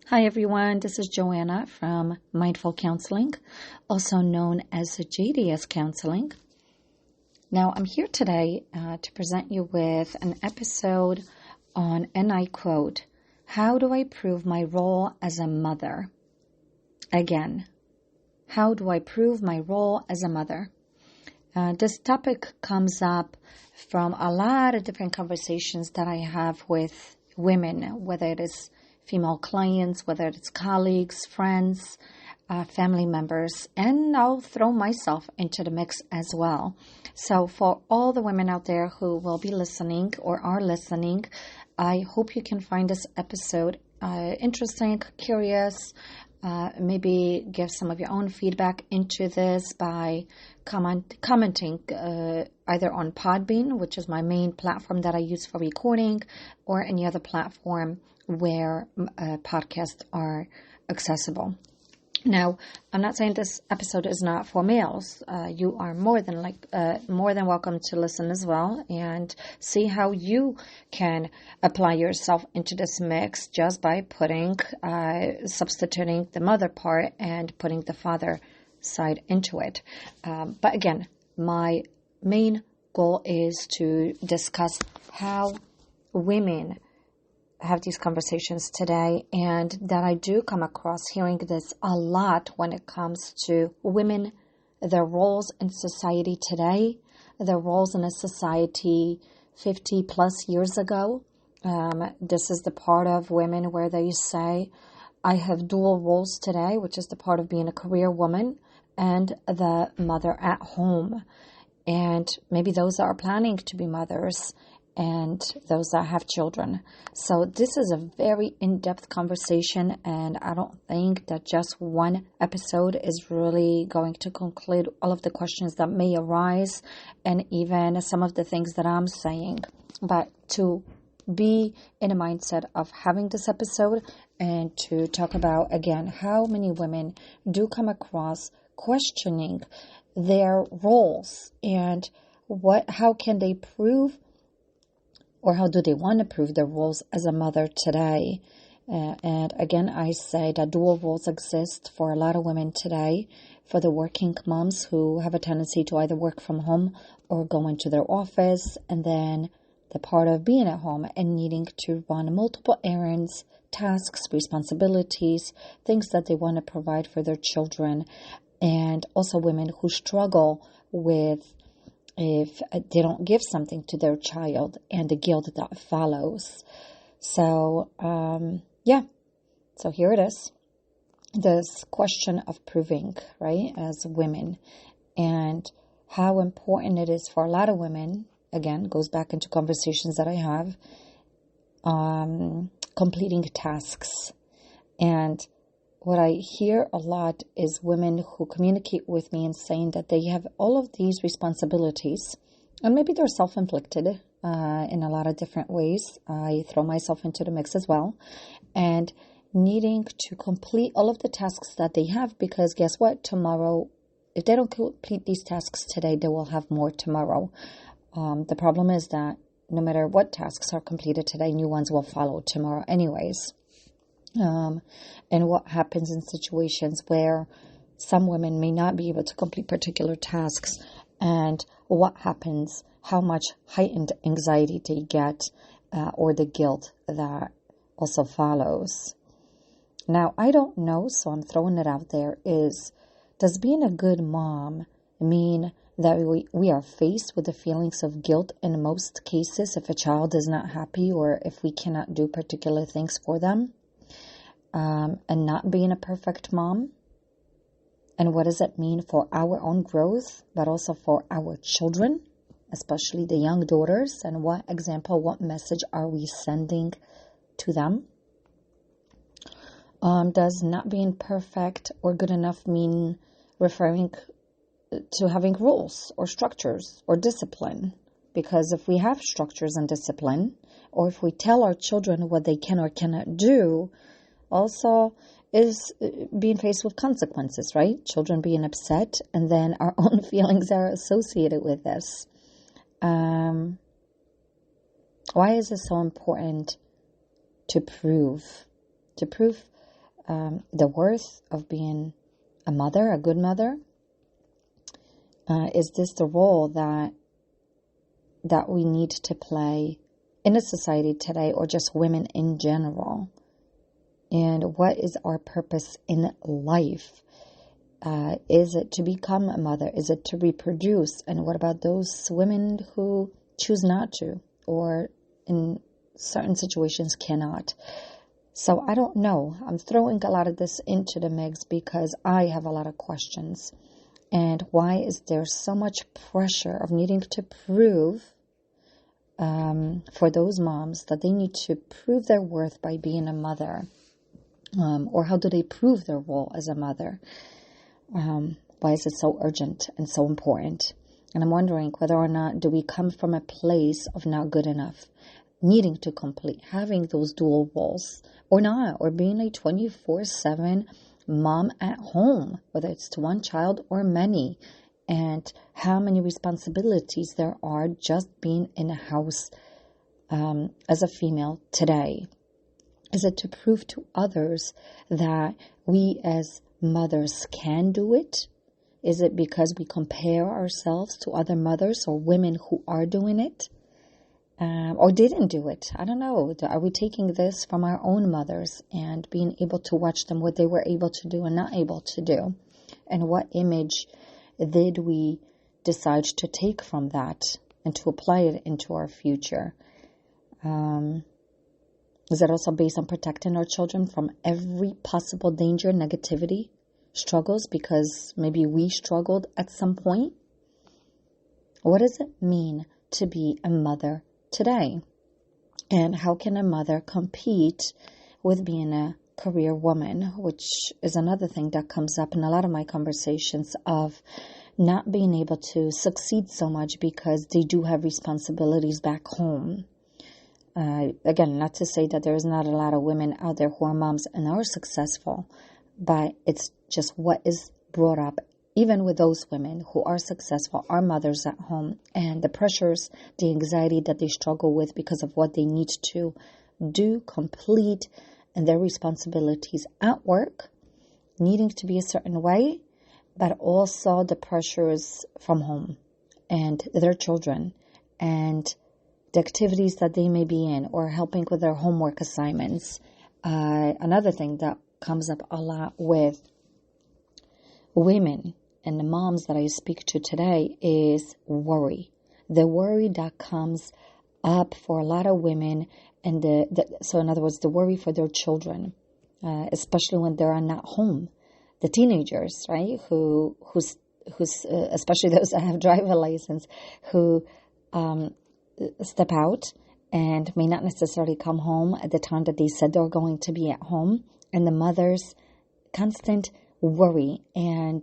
Hi everyone, this is Joanna from Mindful Counseling, also known as JDS Counseling. Now I'm here today to present you with an episode on, and I quote, "How do I prove my role as a mother?" Again, how do I prove my role as a mother? This topic comes up from a lot of different conversations that I have with women, whether it is female clients, whether it's colleagues, friends, family members, and I'll throw myself into the mix as well. So for all the women out there who will be listening or are listening, I hope you can find this episode interesting, curious, maybe give some of your own feedback into this by commenting either on Podbean, which is my main platform that I use for recording, or any other platform where podcasts are accessible. Now, I'm not saying this episode is not for males. You are more than welcome to listen as well and see how you can apply yourself into this mix just by substituting the mother part and putting the father side into it. But again, my main goal is to discuss how women have these conversations today, and that I do come across hearing this a lot when it comes to women, their roles in society today, their roles in a society 50 plus years ago. This is the part of women where they say, I have dual roles today, which is the part of being a career woman and the mother at home. And maybe those that are planning to be mothers and those that have children. So this is a very in-depth conversation, and I don't think that just one episode is really going to conclude all of the questions that may arise and even some of the things that I'm saying. But to be in a mindset of having this episode and to talk about, again, how many women do come across questioning their roles and how can they prove or how do they want to prove their roles as a mother today? And again, I say that dual roles exist for a lot of women today, for the working moms who have a tendency to either work from home or go into their office, and then the part of being at home and needing to run multiple errands, tasks, responsibilities, things that they want to provide for their children, and also women who struggle with if they don't give something to their child and the guilt that follows. So, so here it is. This question of proving, right, as women, and how important it is for a lot of women, again, goes back into conversations that I have, completing tasks. And what I hear a lot is women who communicate with me and saying that they have all of these responsibilities, and maybe they're self-inflicted in a lot of different ways. I throw myself into the mix as well, and needing to complete all of the tasks that they have, because guess what? Tomorrow, if they don't complete these tasks today, they will have more tomorrow. The problem is that no matter what tasks are completed today, new ones will follow tomorrow anyways. And what happens in situations where some women may not be able to complete particular tasks, and what happens, how much heightened anxiety they get, or the guilt that also follows. Now, I don't know, so I'm throwing it out there, does being a good mom mean that we are faced with the feelings of guilt in most cases if a child is not happy or if we cannot do particular things for them? And not being a perfect mom? And what does it mean for our own growth, but also for our children, especially the young daughters? And what message are we sending to them? Does not being perfect or good enough mean referring to having rules or structures or discipline? Because if we have structures and discipline, or if we tell our children what they can or cannot do, also is being faced with consequences, right? Children being upset, and then our own feelings are associated with this. Why is it so important to prove the worth of being a mother, a good mother? Is this the role that we need to play in a society today, or just women in general? And what is our purpose in life? Is it to become a mother? Is it to reproduce? And what about those women who choose not to, or in certain situations cannot? So I don't know. I'm throwing a lot of this into the mix because I have a lot of questions. And why is there so much pressure of needing to prove for those moms that they need to prove their worth by being a mother? Or how do they prove their role as a mother? Why is it so urgent and so important? And I'm wondering whether or not do we come from a place of not good enough, needing to complete, having those dual roles, or not, or being a 24/7 mom at home, whether it's to one child or many, and how many responsibilities there are just being in a house as a female today. Is it to prove to others that we as mothers can do it? Is it because we compare ourselves to other mothers or women who are doing it? Or didn't do it? I don't know. Are we taking this from our own mothers and being able to watch them, what they were able to do and not able to do? And what image did we decide to take from that and to apply it into our future? Is it also based on protecting our children from every possible danger, negativity, struggles, because maybe we struggled at some point? What does it mean to be a mother today? And how can a mother compete with being a career woman, which is another thing that comes up in a lot of my conversations, of not being able to succeed so much because they do have responsibilities back home. Again, not to say that there is not a lot of women out there who are moms and are successful, but it's just what is brought up, even with those women who are successful, are mothers at home, and the pressures, the anxiety that they struggle with because of what they need to do, complete, and their responsibilities at work, needing to be a certain way, but also the pressures from home and their children and the activities that they may be in, or helping with their homework assignments. Another thing that comes up a lot with women and the moms that I speak to today is worry. The worry that comes up for a lot of women, and so in other words, the worry for their children, especially when they're not home. The teenagers, right, who's especially those that have driver license, who step out and may not necessarily come home at the time that they said they're going to be at home, and the mother's constant worry and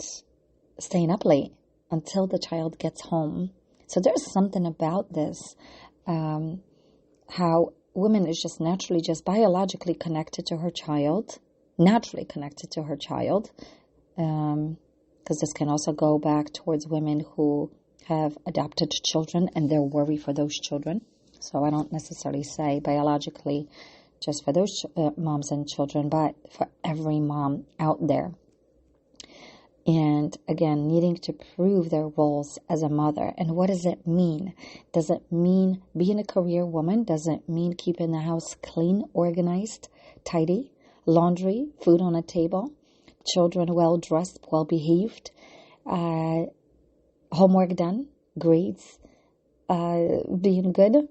staying up late until the child gets home. So there's something about this, how women is just naturally, just biologically connected to her child, because this can also go back towards women who have adopted children and their worry for those children. So I don't necessarily say biologically just for those moms and children, but for every mom out there. And again, needing to prove their roles as a mother. And what does it mean? Does it mean being a career woman? Does it mean keeping the house clean, organized, tidy, laundry, food on a table, children well-dressed, well-behaved, homework done, grades, being good,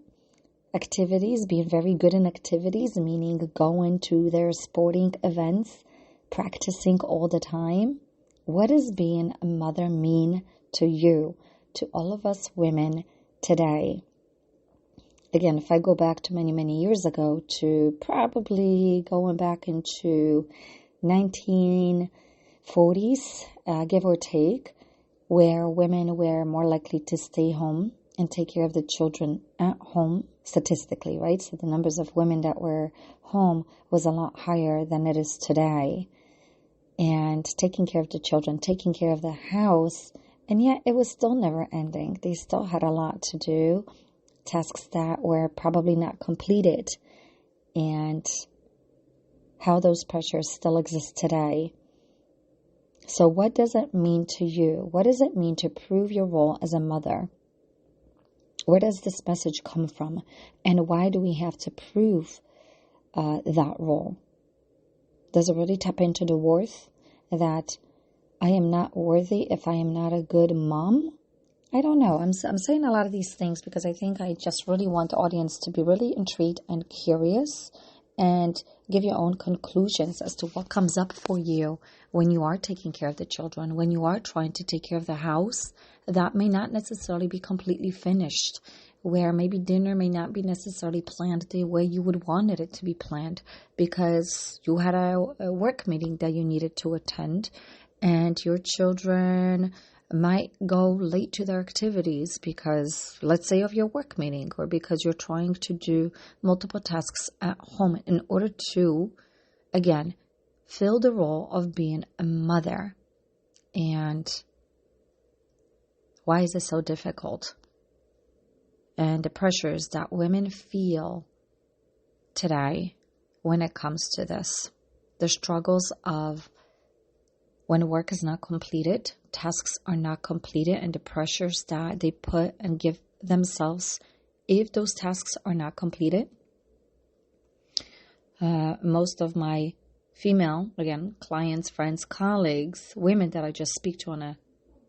activities, being very good in activities, meaning going to their sporting events, practicing all the time? What does being a mother mean to you, to all of us women today? Again, if I go back to many, many years ago, to probably going back into 1940s, give or take, where women were more likely to stay home and take care of the children at home, statistically, right? So the numbers of women that were home was a lot higher than it is today. And taking care of the children, taking care of the house, and yet it was still never ending. They still had a lot to do, tasks that were probably not completed. And how those pressures still exist today. So what does it mean to you? What does it mean to prove your role as a mother? Where does this message come from? And why do we have to prove that role? Does it really tap into the worth that I am not worthy if I am not a good mom? I don't know. I'm saying a lot of these things because I think I just really want the audience to be really intrigued and curious and give your own conclusions as to what comes up for you when you are taking care of the children, when you are trying to take care of the house that may not necessarily be completely finished, where maybe dinner may not be necessarily planned the way you would want it to be planned because you had a work meeting that you needed to attend and your children might go late to their activities because, let's say, of your work meeting, or because you're trying to do multiple tasks at home in order to, again, fill the role of being a mother. And why is it so difficult? And the pressures that women feel today when it comes to this. The struggles of when work is not completed, tasks are not completed, and the pressures that they put and give themselves if those tasks are not completed. Most of my female, again, clients, friends, colleagues, women that I just speak to on a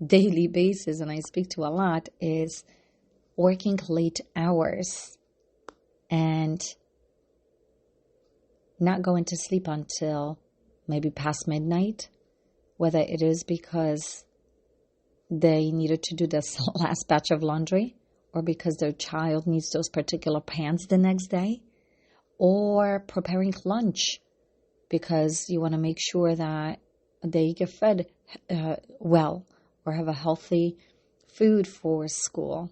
daily basis, and I speak to a lot, is working late hours and not going to sleep until maybe past midnight, whether it is because they needed to do this last batch of laundry or because their child needs those particular pants the next day, or preparing lunch because you want to make sure that they get fed well or have a healthy food for school.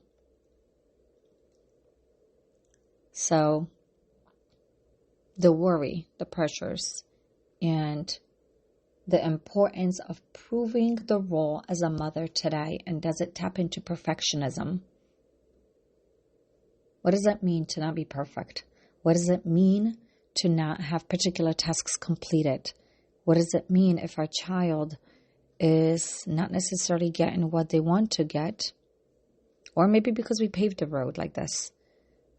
So the worry, the pressures, and the importance of proving the role as a mother today, and does it tap into perfectionism? What does that mean to not be perfect? What does it mean to not have particular tasks completed? What does it mean if our child is not necessarily getting what they want to get? Or maybe because we paved the road like this.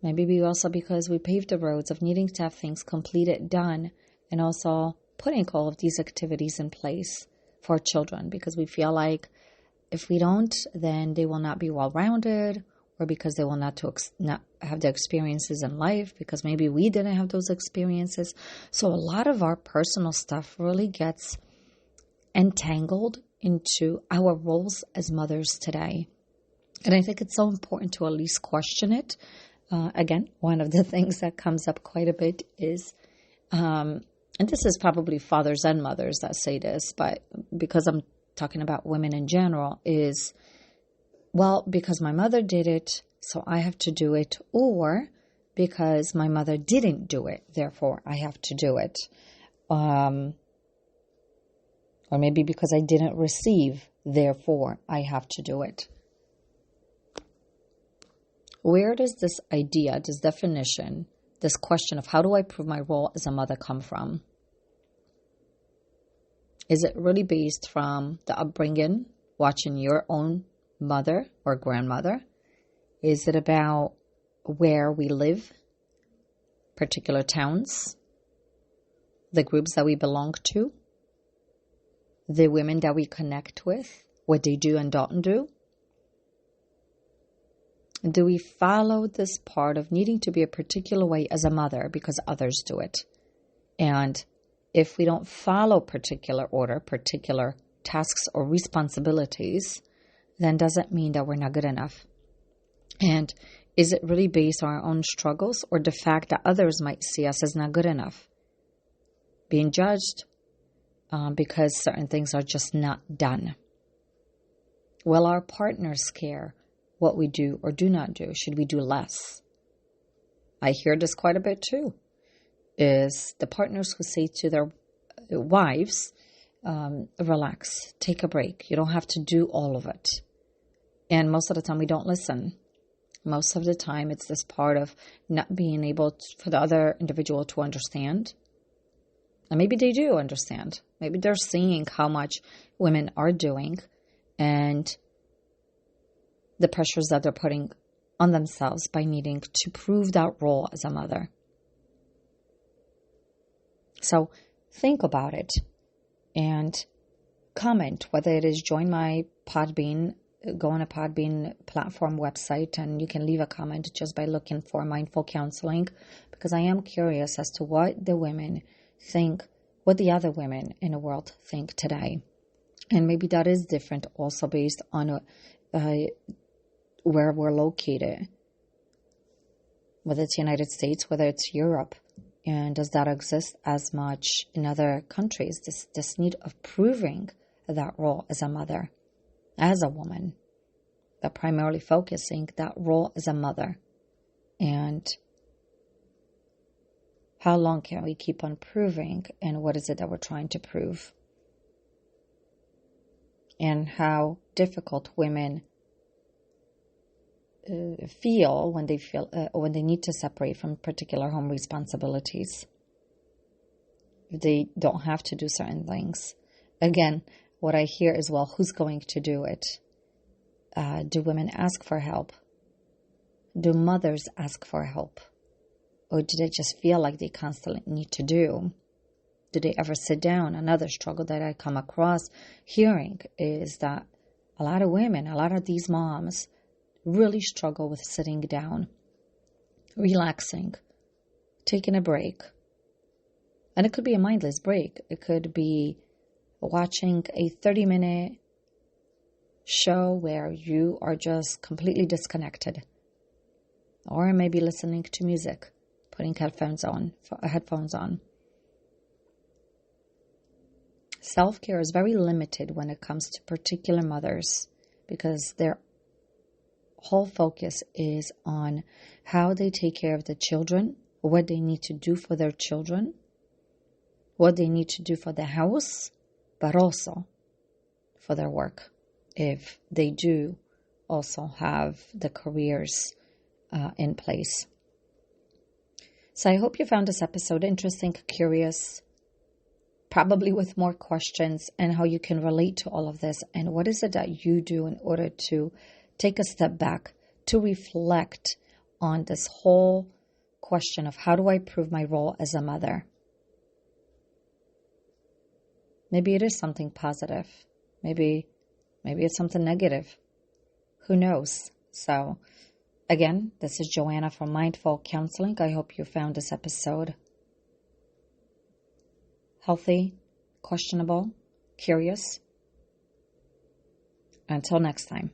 Maybe also because we paved the roads of needing to have things completed, done, and also putting all of these activities in place for children because we feel like if we don't, then they will not be well-rounded, or because they will not have the experiences in life because maybe we didn't have those experiences. So a lot of our personal stuff really gets entangled into our roles as mothers today. And I think it's so important to at least question it. Again, one of the things that comes up quite a bit is, and this is probably fathers and mothers that say this, but because I'm talking about women in general, is, well, because my mother did it, so I have to do it, or because my mother didn't do it, therefore I have to do it. Or maybe because I didn't receive, therefore I have to do it. Where does this idea, this definition, this question of how do I prove my role as a mother come from? Is it really based from the upbringing, watching your own mother or grandmother? Is it about where we live, particular towns, the groups that we belong to, the women that we connect with, what they do and don't do? Do we follow this part of needing to be a particular way as a mother because others do it? And if we don't follow particular order, particular tasks or responsibilities, then does it mean that we're not good enough? And is it really based on our own struggles or the fact that others might see us as not good enough? Being judged because certain things are just not done. Will our partners care what we do or do not do? Should we do less? I hear this quite a bit too, is the partners who say to their wives, relax, take a break. You don't have to do all of it. And most of the time we don't listen. Most of the time it's this part of not being able for the other individual to understand And maybe they do understand. Maybe they're seeing how much women are doing and the pressures that they're putting on themselves by needing to prove that role as a mother. So think about it and comment, whether it is join my Podbean, go on a Podbean platform website, and you can leave a comment just by looking for Mindful Counseling, because I am curious as to what the women think, what the other women in the world think today. And maybe that is different also based on where we're located, whether it's the United States, whether it's Europe. And does that exist as much in other countries? This need of proving that role as a mother, as a woman, but primarily focusing that role as a mother. And how long can we keep on proving, and what is it that we're trying to prove? And how difficult women feel when they need to separate from particular home responsibilities. If they don't have to do certain things. Again, what I hear is, well, who's going to do it? Do women ask for help? Do mothers ask for help? Or do they just feel like they constantly need to do? Do they ever sit down? Another struggle that I come across hearing is that a lot of women, a lot of these moms really struggle with sitting down, relaxing, taking a break. And it could be a mindless break. It could be watching a 30-minute show where you are just completely disconnected. Or maybe listening to music, putting headphones on. Self-care is very limited when it comes to particular mothers, because their whole focus is on how they take care of the children, what they need to do for their children, what they need to do for the house, but also for their work, if they do also have the careers in place. So I hope you found this episode interesting, curious, probably with more questions, and how you can relate to all of this, and what is it that you do in order to take a step back to reflect on this whole question of how do I prove my role as a mother? Maybe it is something positive. Maybe it's something negative. Who knows? So, again, this is Joanna from Mindful Counseling. I hope you found this episode healthy, questionable, curious. Until next time.